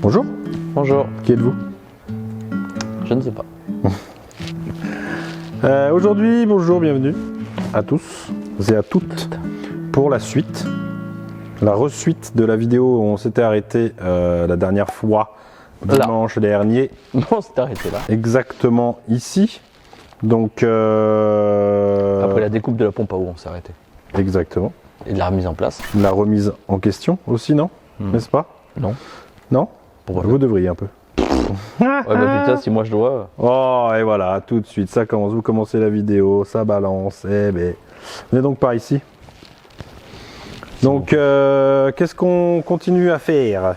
Bonjour. Bonjour. Qui êtes-vous? Je ne sais pas. Aujourd'hui, bonjour, bienvenue à tous et à toutes pour la suite, la resuite de la vidéo où on s'était arrêté la dernière fois, dimanche dernier. Bon, c'est arrêté là. Exactement ici. Donc. Après la découpe de la pompe à eau, on s'est arrêté. Exactement. Et de la remise en place. La remise en question aussi, non? N'est-ce pas? Non. Non? Pourquoi? Vous devriez un peu. Ouais, bah putain, si moi je dois. Oh, et voilà, tout de suite, ça commence. Vous commencez la vidéo, ça balance. Eh ben, venez donc par ici. Donc, qu'est-ce qu'on continue à faire?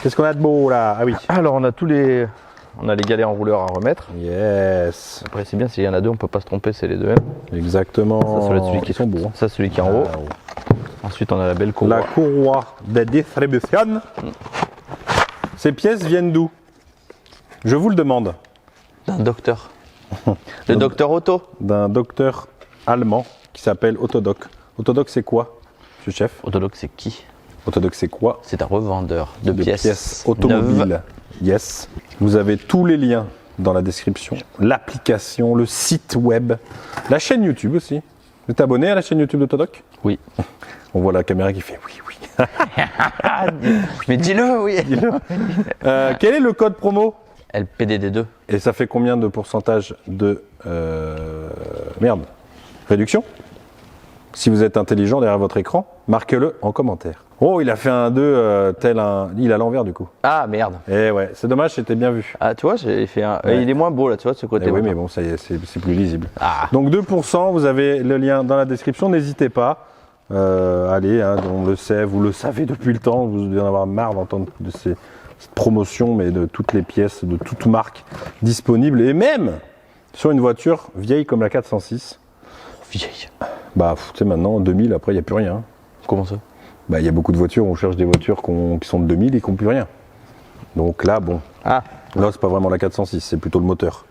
Qu'est-ce qu'on a de beau là? Ah oui. Alors, on a tous les. On a les galets enrouleurs à remettre. Yes. Après, c'est bien, s'il y en a deux, on peut pas se tromper, c'est les deux mêmes. Exactement. Ça, c'est celui qui Ils sont beaux. Hein. Ça, celui qui est en haut. Ensuite, on a la belle courroie. La courroie de distribution. Ces pièces viennent d'où? Je vous le demande. D'un docteur. Le docteur Otto. D'un docteur allemand qui s'appelle Autodoc. Autodoc, c'est quoi, monsieur chef? Autodoc, c'est qui? Autodoc, c'est quoi? C'est un revendeur de pièces automobiles. neuves. Yes. Vous avez tous les liens dans la description. L'application, le site web, la chaîne YouTube aussi. Vous êtes abonné à la chaîne YouTube d'Autodoc? Oui. On voit la caméra qui fait oui, oui. Mais dis-le, oui. Quel est le code promo? LPDD2. Et ça fait combien de pourcentage de réduction? Si vous êtes intelligent derrière votre écran, marquez-le en commentaire. Oh, il a fait un 2 tel un... Il est à l'envers du coup. Ah, merde. Eh ouais, c'est dommage, c'était bien vu. Ah, tu vois, j'ai fait un. Ouais. Il est moins beau là, tu vois, de ce côté. Eh oui, mais bon, ça y est, c'est plus lisible. Ah. Donc 2%, vous avez le lien dans la description, n'hésitez pas. Allez, hein, on le sait, vous le savez depuis le temps, vous devez en avoir marre d'entendre de cette promotion, mais de toutes les pièces, de toutes marques disponibles, et même sur une voiture vieille comme la 406. Vieille. Bah, tu sais, maintenant, 2000, après, il n'y a plus rien. Comment ça? Bah, il y a beaucoup de voitures, on cherche des voitures qui sont de 2000 et qui n'ont plus rien. Donc là, bon. Ah. Là, c'est pas vraiment la 406, c'est plutôt le moteur.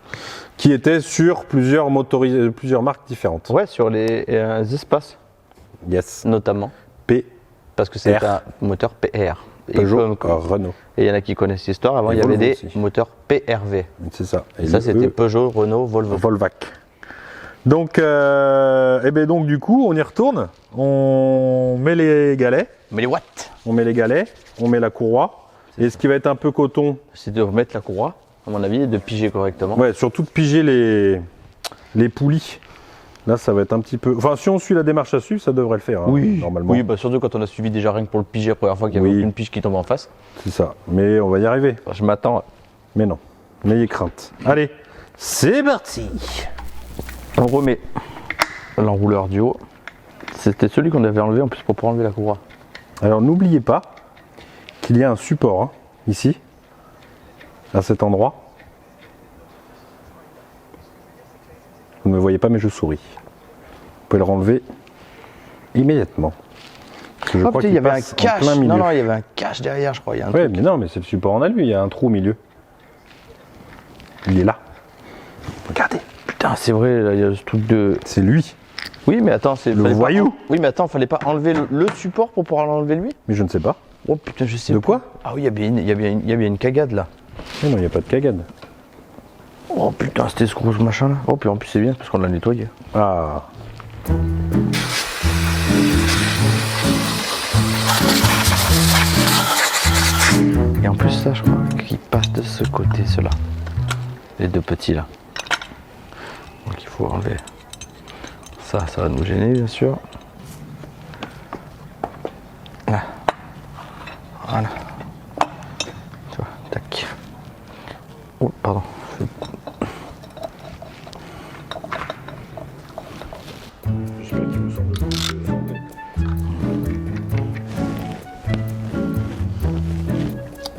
Qui était sur plusieurs marques différentes. Ouais, sur les espaces, Yes. notamment. P. Parce que c'est R. un moteur PR. Peugeot, Renault. Et il y en a qui connaissent l'histoire. Avant, Et il y avait Volvo des aussi. moteurs PRV. C'est ça. Et ça, c'était Peugeot, Renault, Volvo. Volvac. Donc, donc, du coup, on y retourne. On met les galets. Mais les watts, On met les galets. On met la courroie. Et ce qui va être un peu coton. c'est de remettre la courroie, à mon avis, et de piger correctement. Ouais, surtout de piger les poulies. Là, ça va être un petit peu. Enfin, si on suit la démarche à suivre, ça devrait le faire. Hein, normalement. Oui, bah surtout quand on a suivi déjà rien que pour le piger la première fois qu'il y avait Oui. aucune pige qui tombe en face. C'est ça. Mais on va y arriver. Enfin, je m'attends. Mais non. N'ayez crainte. Allez, c'est parti. On remet l'enrouleur du haut. C'était celui qu'on avait enlevé en plus pour pouvoir enlever la courroie. Alors, n'oubliez pas qu'il y a un support hein, ici, à cet endroit. Vous ne me voyez pas, mais je souris. Vous pouvez le renlever immédiatement. Parce que je crois putain, qu'il il y avait un passe en cache. plein milieu. Non, non, il y avait un cache derrière, je crois. Il y a un Ouais, truc. mais non, mais c'est le support en lui, il y a un trou au milieu. Il est là. Regardez, Putain, c'est vrai, là, il y a ce truc de. c'est lui. Oui, mais attends, c'est. Le fallait pas- voyou. Oui, mais attends, fallait pas enlever le support pour pouvoir l'enlever lui? Mais je ne sais pas. Oh putain, je sais De pas. quoi? Ah oui, il y a bien une cagade là. Mais non, il n'y a pas de cagade. Oh putain, c'était ce gros machin là. Oh, puis en plus, c'est bien parce qu'on l'a nettoyé. Ah. Et en plus, ça, je crois qu'il passe de ce côté, ceux-là. Les deux petits là. Donc il faut enlever. Ça va nous gêner, bien sûr. Là. Voilà. Tu vois, tac. Oh, pardon.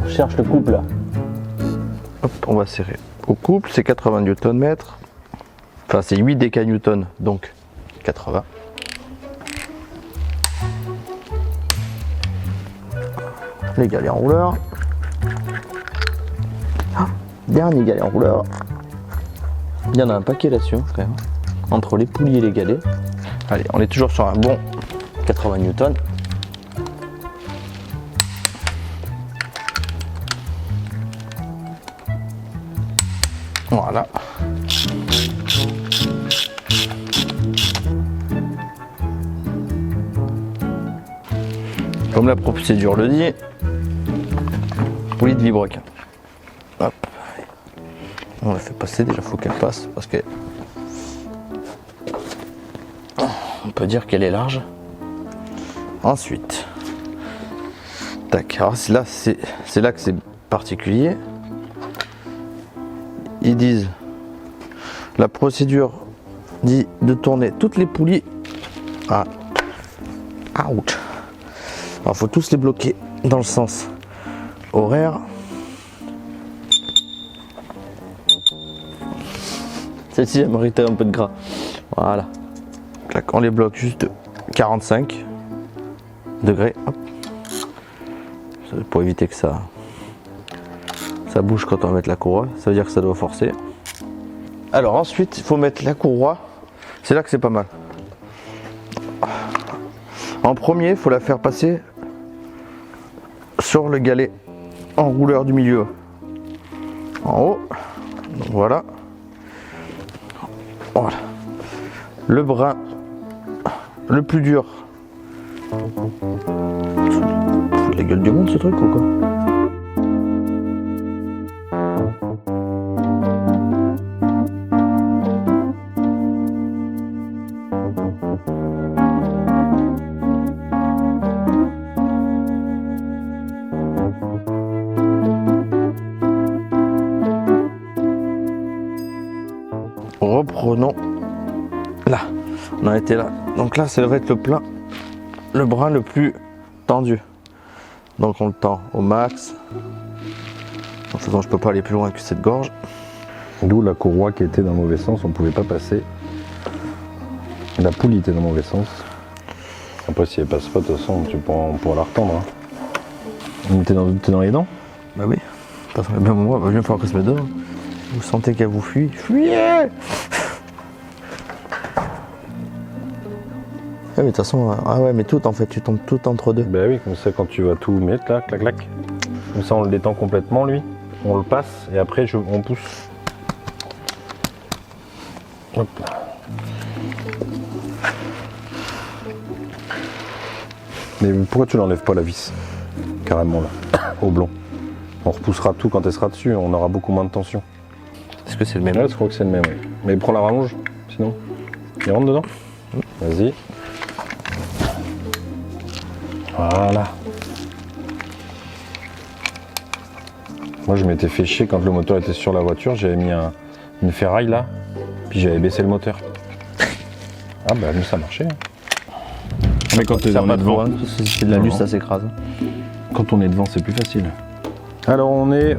On cherche le couple là. Hop, on va serrer. Au couple, c'est 80 Nm. Enfin, c'est 8 décanewtons, donc 80. Les galets enrouleurs. Ah, dernier galet enrouleur. Il y en a un paquet là-dessus, hein, quand même. Entre les poulies et les galets. Allez, on est toujours sur un bon 80 Newtons. Voilà. Comme la procédure le dit, poulie de vilebrequin. Hop. On la fait passer, déjà faut qu'elle passe parce que on peut dire qu'elle est large. Ensuite, tac. Alors c'est là que c'est particulier. Ils disent la procédure dit de tourner toutes les poulies à ouch. Alors faut tous les bloquer dans le sens horaire. Celle-ci elle méritait un peu de gras. Voilà. Clac, on les bloque juste de 45 degrés. Hop. Pour éviter que ça bouge quand on va mettre la courroie. Ça veut dire que ça doit forcer. Alors ensuite il faut mettre la courroie. C'est là que c'est pas mal. En premier il faut la faire passer sur le galet enrouleur du milieu. En haut. Donc voilà. Voilà. Le brin le plus dur. C'est la gueule du monde ce truc ou quoi? Reprenons là, on a été là, donc là ça va être le brin le plus tendu, donc on le tend au max. De toute façon je peux pas aller plus loin que cette gorge, D'où la courroie qui était dans le mauvais sens, on ne pouvait pas passer. La poulie était dans le mauvais sens. Après si elle passe pas, de toute façon on pourra la retendre. Hein. T'es dans les dents? bah oui, parce que même moi, il va falloir que se mette dedans. Vous sentez qu'elle vous fuit, fuyez. Ah mais de toute façon, ah ouais mais tout en fait, tu tombes tout entre deux. Ben oui, comme ça quand tu vas tout mettre là, clac clac. Comme ça on le détend complètement lui, on le passe et après on pousse. Hop. Mais pourquoi tu n'enlèves pas la vis? Carrément là, au blond. On repoussera tout quand elle sera dessus, on aura beaucoup moins de tension. Est-ce que c'est le même? Ouais, je crois que c'est le même, oui. Mais prends la rallonge, sinon. Il rentre dedans? Vas-y. Voilà. Moi, je m'étais fait chier quand le moteur était sur la voiture. J'avais mis une ferraille là, puis j'avais baissé le moteur. Ah bah, nous, ça marchait. Hein. Mais quand Ça on est devant, si c'est de la Non, luce, non. ça s'écrase. quand on est devant, c'est plus facile. Alors, on est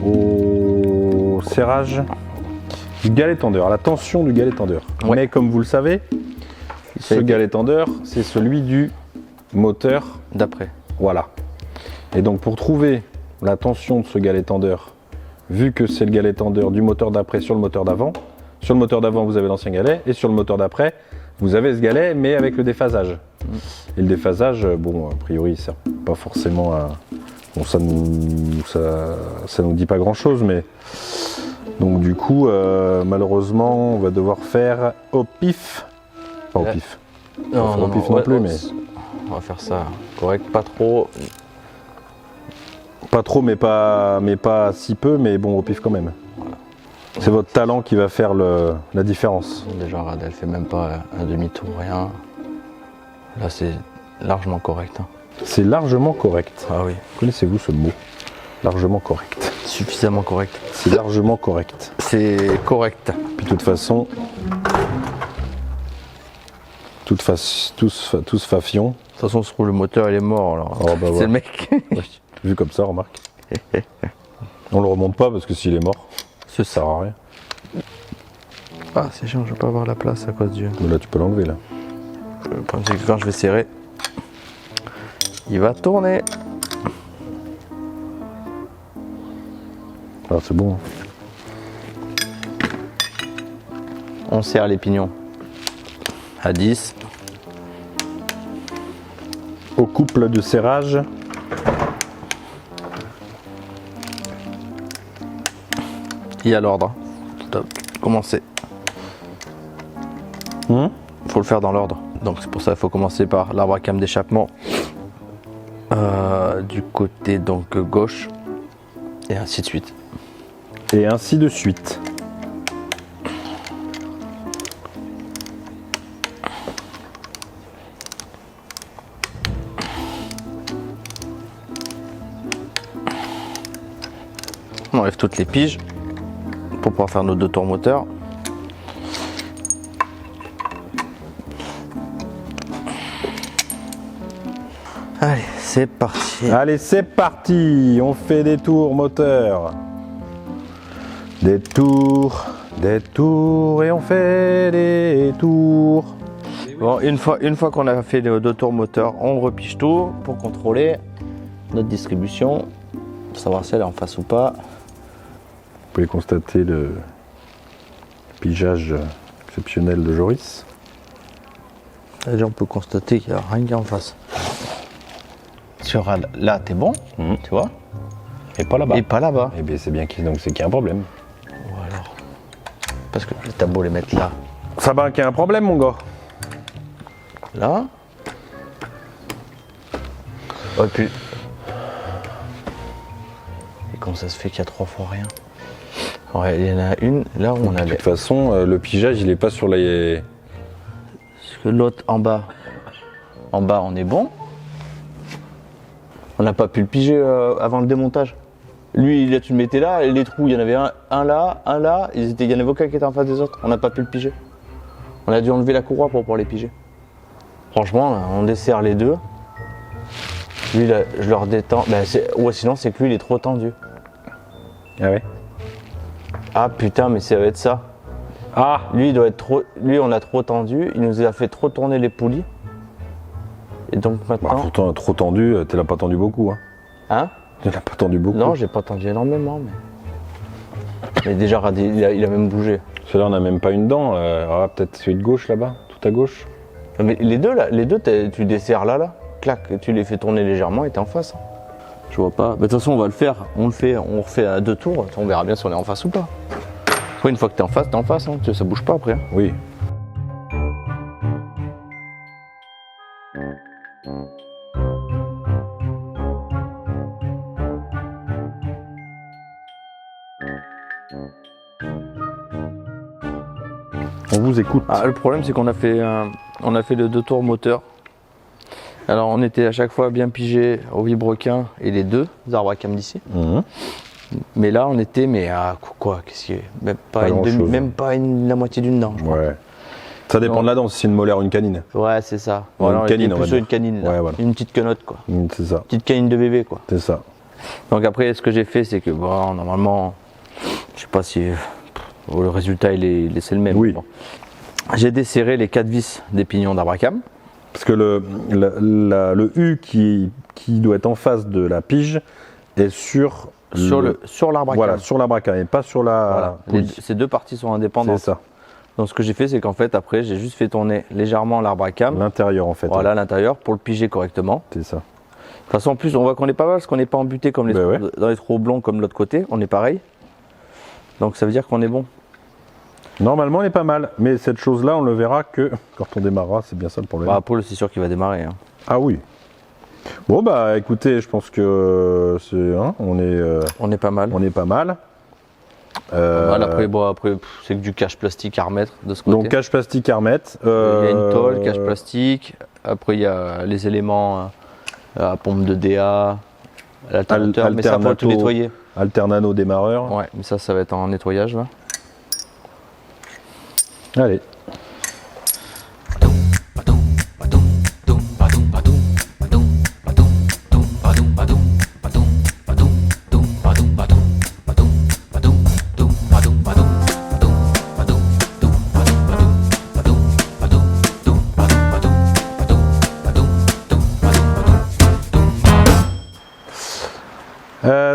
au serrage du galet tendeur, à la tension du galet tendeur. Ouais. Mais comme vous le savez, ce galet tendeur, c'est celui du moteur. D'après. Voilà. Et donc pour trouver la tension de ce galet tendeur, vu que c'est le galet tendeur du moteur d'après sur le moteur d'avant, sur le moteur d'avant vous avez l'ancien galet, et sur le moteur d'après vous avez ce galet mais avec le déphasage. Et le déphasage, bon, a priori il sert pas forcément à... Bon, ça nous dit pas grand chose, mais... Donc du coup, malheureusement, on va devoir faire au pif. Pas au pif. Pas au pif non plus, mais... On va faire ça correct, pas trop. Pas trop, mais pas si peu, mais bon, au pif quand même. Voilà. C'est votre talent qui va faire la différence. Déjà, regarde, elle fait même pas un demi-tour, rien. Là, c'est largement correct. Hein. C'est largement correct. Ah oui, Connaissez-vous ce mot? Largement correct. suffisamment correct. C'est largement correct. C'est correct. Puis de toute façon, tous fafions. De toute façon, je trouve le moteur, il est mort. Alors. Oh, bah, C'est voilà. le mec. Vu comme ça, remarque. On le remonte pas parce que s'il est mort, ça sert à rien. Ah, c'est chiant, je vais pas avoir la place à cause du. Mais là, tu peux l'enlever là. Le problème, c'est que quand je vais serrer, il va tourner. Ah, c'est bon. On serre les pignons à 10. Au couple de serrage. Il y a l'ordre. Top. Commencer. Il faut le faire dans l'ordre. Donc c'est pour ça qu'il faut commencer par l'arbre à cam d'échappement du côté donc gauche et ainsi de suite. Et ainsi de suite. On enlève toutes les piges pour pouvoir faire nos 2 tours moteurs. Allez, c'est parti. Allez, c'est parti. On fait des tours moteurs. Des tours et on fait des tours. Bon, une fois qu'on a fait les 2 tours moteurs, on repige tout pour contrôler notre distribution, pour savoir si elle est en face ou pas. Vous pouvez constater le pigeage exceptionnel de Joris. Déjà, on peut constater qu'il n'y a rien qui est en face. Là, t'es bon, tu vois, Et pas là-bas. et pas là-bas. Eh bien, c'est bien qu'il y a un problème. Ou alors, parce que t'as beau les mettre là, Ça va qu'il y a un problème, mon gars. là. Oh, et puis. Et comment ça se fait qu'il y a 3 fois rien? Ouais, il y en a une, là où on De avait. toute façon, le pigeage, il est pas sur les... Parce que l'autre en bas, on est bon. On n'a pas pu le piger avant le démontage. Lui, là, tu le mettais là, et les trous, il y en avait un là, il y en avait aucun qui était en face des autres. On n'a pas pu le piger. On a dû enlever la courroie pour pouvoir les piger. Franchement, là, on dessert les deux. Lui, là, je le redétends. Ben, ouais, sinon, c'est que lui, il est trop tendu. Ah ouais. Ah putain, mais ça va être ça. Ah. Lui, il doit être trop. Lui, on l'a trop tendu. Il nous a fait trop tourner les poulies. Et donc Bah, maintenant. pourtant, trop tendu, tu l'as pas tendu beaucoup. Hein. Hein? Tu l'as pas tendu beaucoup. Non, j'ai pas tendu énormément, mais déjà, il a même bougé. Celui-là, on n'a même pas une dent. Peut-être celui de gauche là-bas, tout à gauche. Mais les deux, là, tu desserres là, clac, tu les fais tourner légèrement et t'es en face. Je vois pas. Mais de toute façon, on va le faire. On refait à 2 tours. On verra bien si on est en face ou pas. Après, une fois que t'es en face, hein. Ça bouge pas après. Hein. Oui. On vous écoute. Ah, le problème, c'est qu'on a fait, les 2 tours moteurs. Alors, on était à chaque fois bien pigé au vibrequin et les 2 arbres à cam d'ici. Mais là, on était, à quoi? Qu'est-ce qu'il y a? Même pas la moitié d'une dent, je crois. Ouais. Ça dépend Non. de la dent, si c'est une molaire ou une canine. Ouais, c'est ça. Ouais, Voilà, une on canine, était on va plus sur dire. une canine, là. Ouais, voilà. Une petite quenotte, quoi. C'est ça. Petite canine de bébé, quoi. C'est ça. Donc après, ce que j'ai fait, c'est que bon, normalement, je sais pas si le résultat c'est le même. Oui. Bon. J'ai desserré les 4 vis des pignons d'arbre à cam. Parce que le U qui doit être en face de la pige est sur Sur l'arbre à voilà, cam. sur la braca et pas sur la Voilà. poulie. Ces 2 parties sont indépendantes. C'est ça. Donc ce que j'ai fait, c'est qu'en fait, après, j'ai juste fait tourner légèrement l'arbre à cam. L'intérieur en fait. Voilà, à l'intérieur, pour le piger correctement. C'est ça. De toute façon, en plus, on voit qu'on est pas mal, parce qu'on n'est pas embuté comme dans les trous blonds comme de l'autre côté. On est pareil. Donc ça veut dire qu'on est bon. Normalement, il est pas mal. Mais cette chose-là, on le verra que quand on démarrera. C'est bien ça le problème. Bah, Paul, c'est sûr qu'il va démarrer. Hein. Ah oui. Bon bah écoutez, je pense que on On est pas mal. est pas mal. Voilà, après c'est que du cache plastique à remettre de ce côté. Donc cache plastique à remettre. Il y a une tôle, cache plastique. Après il y a les éléments à pompe de DA, l'alternateur, mais ça faut tout nettoyer. Alternano démarreur. Ouais, mais ça va être en nettoyage là. Allez.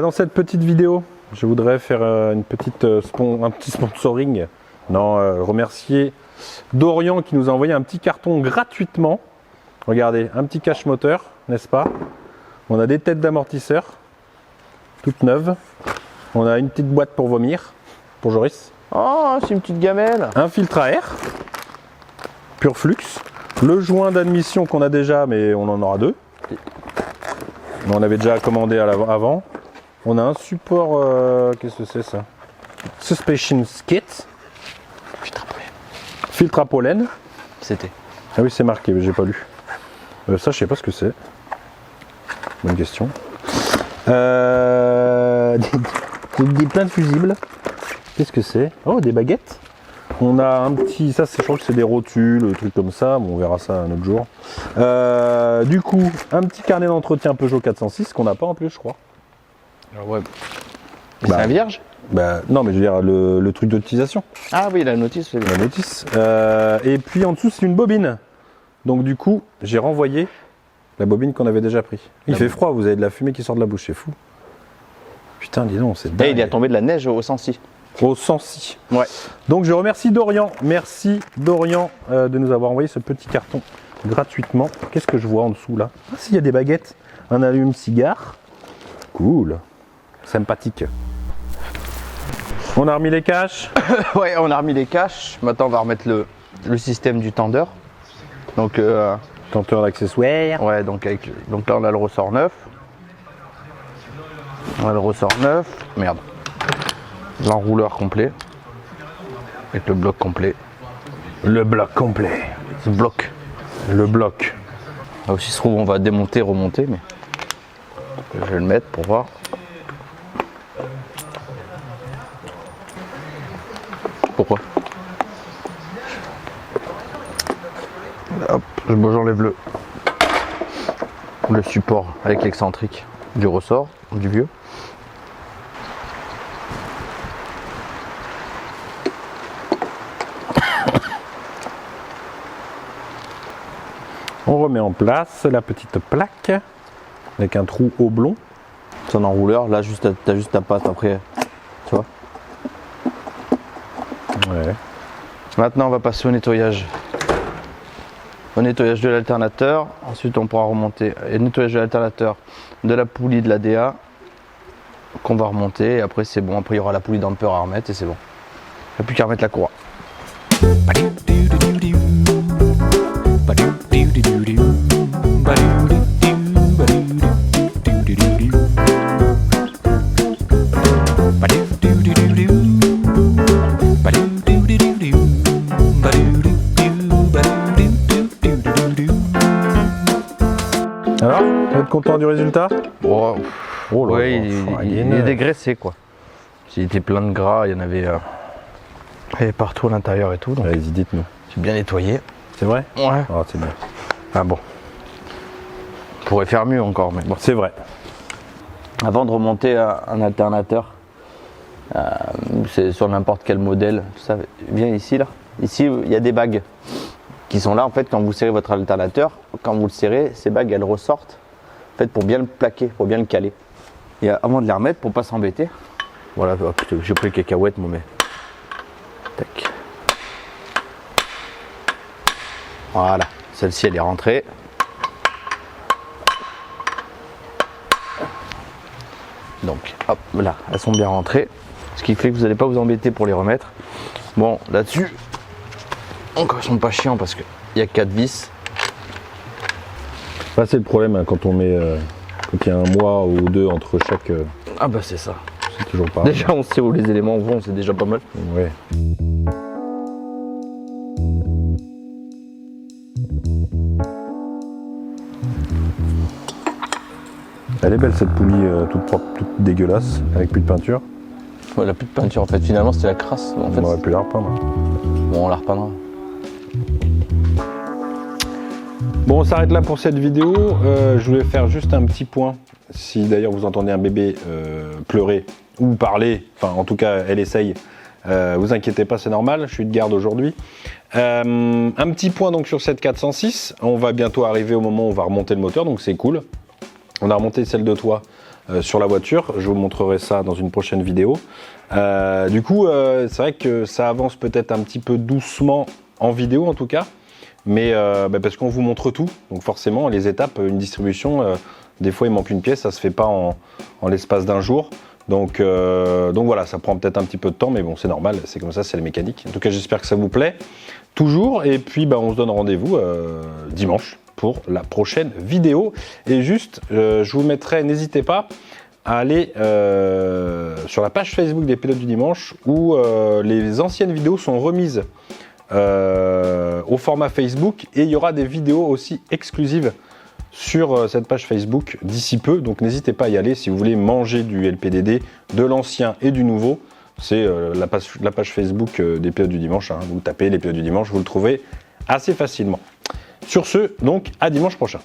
Dans cette petite vidéo, je voudrais faire un petit sponsoring. Remercier Dorian qui nous a envoyé un petit carton gratuitement. Regardez, un petit cache moteur, n'est-ce pas? On a des têtes d'amortisseurs, toutes neuves. On a une petite boîte pour vomir. pour Joris. Oh, c'est une petite gamelle. Un filtre à air, pur flux. Le joint d'admission qu'on a déjà, mais on en aura 2. On avait déjà commandé avant. On a un support, qu'est-ce que c'est ça? Suspension kit. Filtre à pollen. C'était. Ah oui, c'est marqué, mais j'ai pas lu. Ça, je sais pas ce que c'est. Bonne question. Plein de fusibles. Qu'est-ce que c'est? Oh, des baguettes. On a un petit, ça je crois que c'est des rotules, trucs comme ça. Bon, on verra ça un autre jour. Du coup, un petit carnet d'entretien Peugeot 406 qu'on n'a pas en plus, je crois. Ah ouais. C'est un vierge? Bah non, mais je veux dire le truc d'utilisation. Ah oui, la notice, c'est bien. La notice. Et puis en dessous, c'est une bobine. Donc du coup, j'ai renvoyé la bobine qu'on avait déjà pris. Il fait froid, vous avez de la fumée qui sort de la bouche, c'est fou. Putain, dis donc, c'est dingue. Et il y a tombé de la neige au Sancy. Au Sancy. Ouais. Donc je remercie Dorian. Merci Dorian de nous avoir envoyé ce petit carton gratuitement. Qu'est-ce que je vois en dessous là? Ah si, il y a des baguettes. Un allume-cigare. Cool. Sympathique. On a remis les caches. Ouais, on a remis les caches. Maintenant, on va remettre le système du tendeur. Donc, Tenteur d'accessoires. ouais, donc là, on a le ressort neuf. On a le ressort neuf. Merde. L'enrouleur complet. Avec le bloc complet. Le bloc complet. Ce bloc. Le bloc. Là aussi, se trouve, on va démonter, remonter, mais je vais le mettre pour voir. Pourquoi? Hop, j'enlève le support avec l'excentrique du ressort, du vieux. On remet en place la petite plaque avec un trou oblong. Son enrouleur, là t'as juste ta patte après, tu vois. Ouais. Maintenant on va passer au nettoyage. Au nettoyage de l'alternateur. Ensuite on pourra remonter le nettoyage de l'alternateur, de la poulie de la DA qu'on va remonter. Et après c'est bon, après il y aura la poulie damper à remettre et c'est bon. Il n'y a plus qu'à remettre la courroie. Alors, vous êtes content du résultat? Oh, Oh là ouais, là, il est dégraissé quoi. Il était plein de gras, il y en avait partout à l'intérieur et tout. Donc Allez-y, dites-nous. j'ai bien nettoyé. C'est vrai? Ouais. Ah, c'est bien. Ah bon. On pourrait faire mieux encore, mais bon. C'est vrai. Avant de remonter un alternateur, c'est sur n'importe quel modèle, ça viens ici là. Ici, il y a des bagues qui sont là en fait quand vous serrez votre alternateur. Quand vous le serrez, ces bagues elles ressortent en fait pour bien le plaquer, pour bien le caler. Et avant de les remettre, pour pas s'embêter, voilà, hop, j'ai pris les cacahuètes, moi, mais tac. Voilà, celle-ci elle est rentrée. Donc hop là, elles sont bien rentrées. Ce qui fait que vous n'allez pas vous embêter pour les remettre. Bon, là-dessus, encore ils sont pas chiants parce qu'il y a 4 vis. Ça, c'est le problème hein, quand on met. Quand il y a un mois ou deux entre chaque. Ah bah c'est ça. C'est toujours pas. Déjà on sait où les éléments vont, c'est déjà pas mal. Ouais. Elle est belle cette poulie toute propre, toute dégueulasse, avec plus de peinture. Ouais, elle a plus de peinture en fait, finalement c'était la crasse. En fait, On aurait pu la repeindre. bon, on la repeindra. Bon, on s'arrête là pour cette vidéo. Je voulais faire juste un petit point. Si d'ailleurs vous entendez un bébé pleurer ou parler, enfin en tout cas elle essaye, vous inquiétez pas, c'est normal, je suis de garde aujourd'hui. Un petit point donc sur cette 406. On va bientôt arriver au moment où on va remonter le moteur, donc c'est cool. On a remonté celle de toit sur la voiture. Je vous montrerai ça dans une prochaine vidéo. Du coup, c'est vrai que ça avance peut-être un petit peu doucement en vidéo en tout cas. Mais parce qu'on vous montre tout, donc forcément les étapes, une distribution, des fois il manque une pièce, ça se fait pas en l'espace d'un jour. Donc voilà, ça prend peut-être un petit peu de temps, mais bon, c'est normal, c'est comme ça, c'est la mécanique. En tout cas, j'espère que ça vous plaît toujours. Et puis, on se donne rendez-vous dimanche pour la prochaine vidéo. Et juste, je vous mettrai, n'hésitez pas à aller sur la page Facebook des Pilotes du Dimanche où les anciennes vidéos sont remises au format Facebook et il y aura des vidéos aussi exclusives sur cette page Facebook d'ici peu, donc n'hésitez pas à y aller si vous voulez manger du LPDD, de l'ancien et du nouveau. C'est la page Facebook des Pilotes du Dimanche, hein. Vous tapez les Pilotes du Dimanche, vous le trouvez assez facilement. Sur ce, donc à dimanche prochain.